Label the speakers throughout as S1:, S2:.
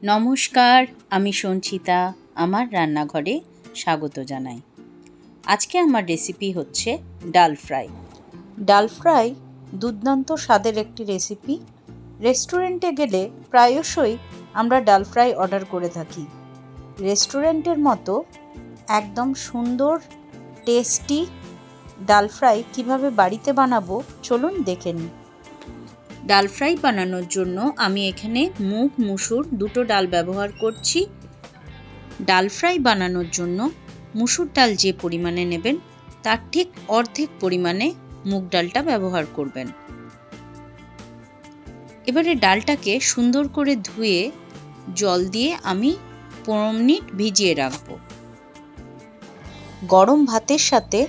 S1: নমস্কার, আমি সঞ্চিতা। আমার রান্নাঘরে স্বাগত জানাই। আজকে আমার রেসিপি হচ্ছে ডাল ফ্রাই। ডাল ফ্রাই দুর্দান্ত স্বাদের একটি রেসিপি। রেস্টুরেন্টে গেলে প্রায়শই আমরা ডাল ফ্রাই অর্ডার করে থাকি। রেস্টুরেন্টের মতো একদম সুন্দর টেস্টি ডাল ফ্রাই কীভাবে বাড়িতে বানাবো চলুন দেখে নিই। ডাল ফ্রাই বানানোর জন্য আমি এখানে মুগ মুসুর দুটো ডাল ব্যবহার করছি। ডাল ফ্রাই বানানোর জন্য মুসুর ডাল যে পরিমাণে নেবেন তার ঠিক অর্ধেক পরিমাণে মুগ ডালটা ব্যবহার করবেন। এবারে ডালটাকে সুন্দর করে ধুয়ে জল দিয়ে আমি 15 মিনিট ভিজিয়ে রাখব। গরম ভাতের সাথে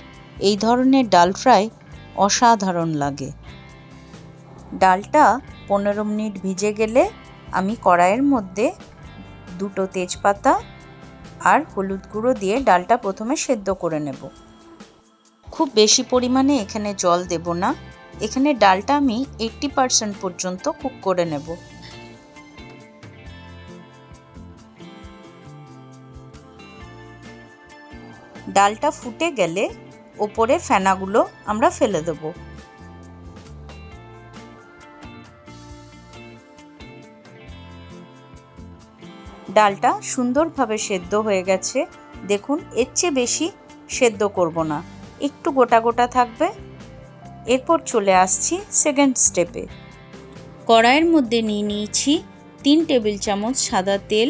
S1: এই ধরনের ডাল ফ্রাই অসাধারণ লাগে। ডালটা 15 মিনিট ভিজে গেলে আমি কড়াইয়ের মধ্যে দুটো তেজপাতা আর হলুদ গুঁড়ো দিয়ে ডালটা প্রথমে সেদ্ধ করে নেব। খুব বেশি পরিমাণে এখানে জল দেব না। এখানে ডালটা আমি 80% পর্যন্ত কুক করে নেব। ডালটা ফুটে গেলে ওপরে ফেনাগুলো আমরা ফেলে দেবো। ডালটা সুন্দরভাবে সেদ্ধ হয়ে গেছে। দেখুন, এর চেয়ে বেশি সেদ্ধ করব না, একটু গোটা গোটা থাকবে। এরপর চলে আসছি সেকেন্ড স্টেপে। কড়াইয়ের মধ্যে নিয়ে নিয়েছি 3 টেবিল চামচ সাদা তেল।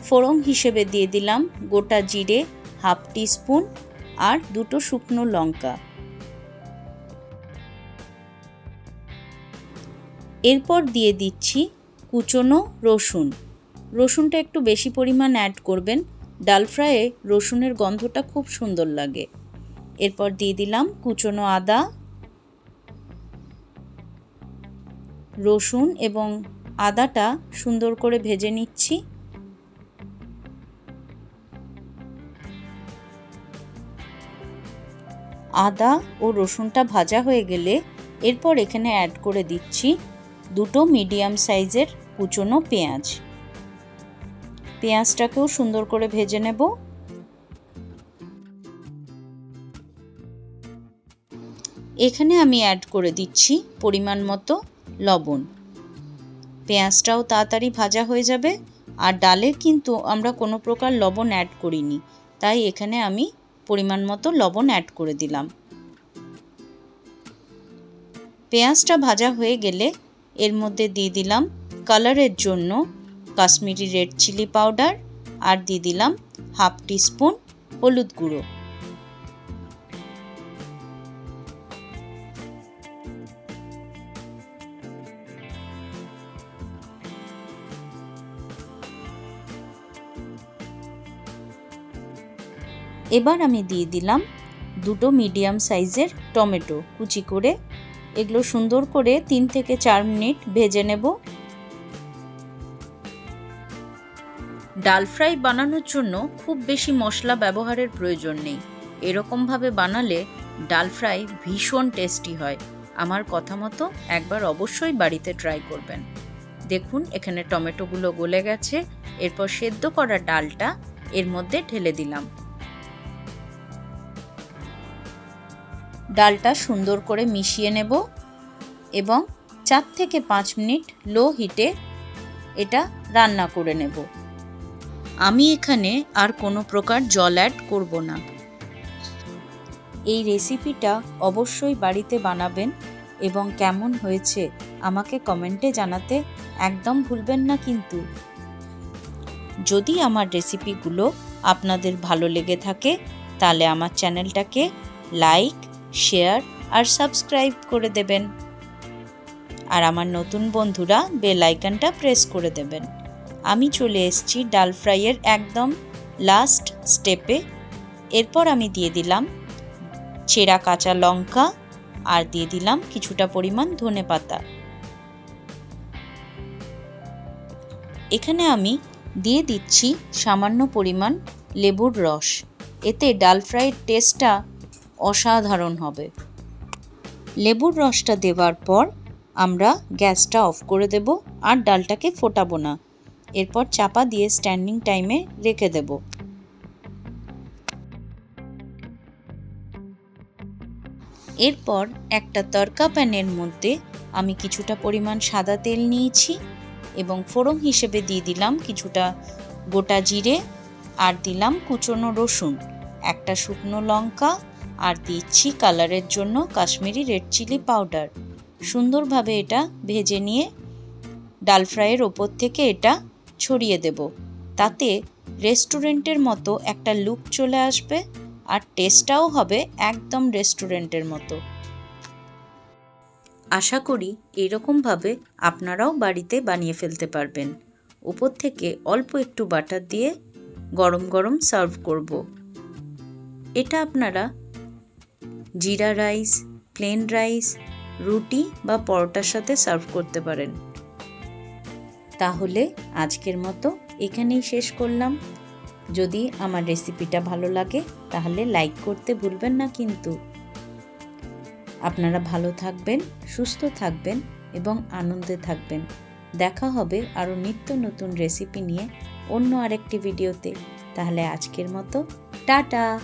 S1: ফোড়ন হিসেবে দিয়ে দিলাম গোটা জিরে হাফ টিস্পুন আর দুটো শুকনো লঙ্কা। এরপর দিয়ে দিচ্ছি কুচনো রসুন। রসুনটা একটু বেশি পরিমাণ অ্যাড করবেন। ডাল ফ্রাইয়ে রসুনের গন্ধটা খুব সুন্দর লাগে। এরপর দিয়ে দিলাম কুচনো আদা। রসুন এবং আদাটা সুন্দর করে ভেজে নিচ্ছি। আদা ও রসুনটা ভাজা হয়ে গেলে এরপর এখানে অ্যাড করে দিচ্ছি দুটো মিডিয়াম সাইজের কুচনো পেঁয়াজ। পেঁয়াজটাকেও সুন্দর করে ভেজে নেব। এখানে আমি অ্যাড করে দিচ্ছি পরিমাণ মতো লবণ। পেঁয়াজটাও তাড়াতাড়ি ভাজা হয়ে যাবে। আর ডালে কিন্তু আমরা কোনো প্রকার লবণ অ্যাড করিনি, তাই এখানে আমি পরিমাণ মতো লবণ অ্যাড করে দিলাম। পেঁয়াজটা ভাজা হয়ে গেলে এর মধ্যে দিয়ে দিলাম কালারের জন্য কাশ্মীরি রেড চিলি পাউডার আর দিয়ে দিলাম হাফ টিস্পুন হলুদ গুঁড়ো। এবার আমি দিয়ে দিলাম দুটো মিডিয়াম সাইজের টমেটো কুচি করে। এগুলো সুন্দর করে 3 থেকে 4 মিনিট ভেজে নেব। ডাল ফ্রাই বানানোর জন্য খুব বেশি মশলা ব্যবহারের প্রয়োজন নেই। এরকমভাবে বানালে ডাল ফ্রাই ভীষণ টেস্টি হয়। আমার কথা মতো একবার অবশ্যই বাড়িতে ট্রাই করবেন। দেখুন, এখানে টমেটোগুলো গলে গেছে। এরপর সেদ্ধ করা ডালটা এর মধ্যে ঢেলে দিলাম। ডালটা সুন্দর করে মিশিয়ে নেব এবং 4 থেকে 5 মিনিট লো হিটে এটা রান্না করে নেব। আমি এখানে আর কোনো প্রকার জল অ্যাড করব না। এই রেসিপিটা অবশ্যই বাড়িতে বানাবেন এবং কেমন হয়েছে আমাকে কমেন্টে জানাতে একদম ভুলবেন না কিন্তু। যদি আমার রেসিপিগুলো আপনাদের ভালো লেগে থাকে তাহলে আমার চ্যানেলটাকে লাইক, শেয়ার আর সাবস্ক্রাইব করে দেবেন। আর আমার নতুন বন্ধুরা বেল আইকনটা প্রেস করে দেবেন। আমি চলে এসেছি ডাল ফ্রাইয়ের একদম লাস্ট স্টেপে। এরপর আমি দিয়ে দিলাম চেরা কাঁচা লঙ্কা আর দিয়ে দিলাম কিছুটা পরিমাণ ধনেপাতা। এখানে আমি দিয়ে দিচ্ছি সামান্য পরিমাণ লেবুর রস। এতে ডাল ফ্রাইয়ের টেস্টটা অসাধারণ হবে। লেবুর রসটা দেওয়ার পর আমরা গ্যাসটা অফ করে দেব আর ডালটাকে ফোটাবো না। এরপর চাপা দিয়ে স্ট্যান্ডিং টাইমে রেখে দেব। এরপর একটা তড়কা প্যানের মধ্যে আমি কিছুটা পরিমাণ সাদা তেল নিয়েছি এবং ফোড়ন হিসেবে দিয়ে দিলাম কিছুটা গোটা জিরে, আর দিলাম কুচনো রসুন, একটা শুকনো লঙ্কা, আর দিচ্ছি কালারের জন্য কাশ্মীরি রেড চিলি পাউডার। সুন্দরভাবে এটা ভেজে নিয়ে ডাল ফ্রাইয়ের ওপর থেকে এটা ছড়িয়ে দেব। তাতে রেস্টুরেন্টের মতো একটা লুক চলে আসবে আর টেস্টটাও হবে একদম রেস্টুরেন্টের মতো। আশা করি এরকমভাবে আপনারাও বাড়িতে বানিয়ে ফেলতে পারবেন। ওপর থেকে অল্প একটু বাটার দিয়ে গরম গরম সার্ভ করব। এটা আপনারা জিরা রাইস, প্লেন রাইস, রুটি বা পরোটার সাথে সার্ভ করতে পারেন। তাহলে আজকের মতো এখানেই শেষ করলাম। যদি আমার রেসিপিটা ভালো লাগে তাহলে লাইক করতে ভুলবেন না কিন্তু। আপনারা ভালো থাকবেন, সুস্থ থাকবেন এবং আনন্দে থাকবেন। দেখা হবে আরও নিত্য নতুন রেসিপি নিয়ে অন্য আরেকটি ভিডিওতে। তাহলে আজকের মতো টাটা।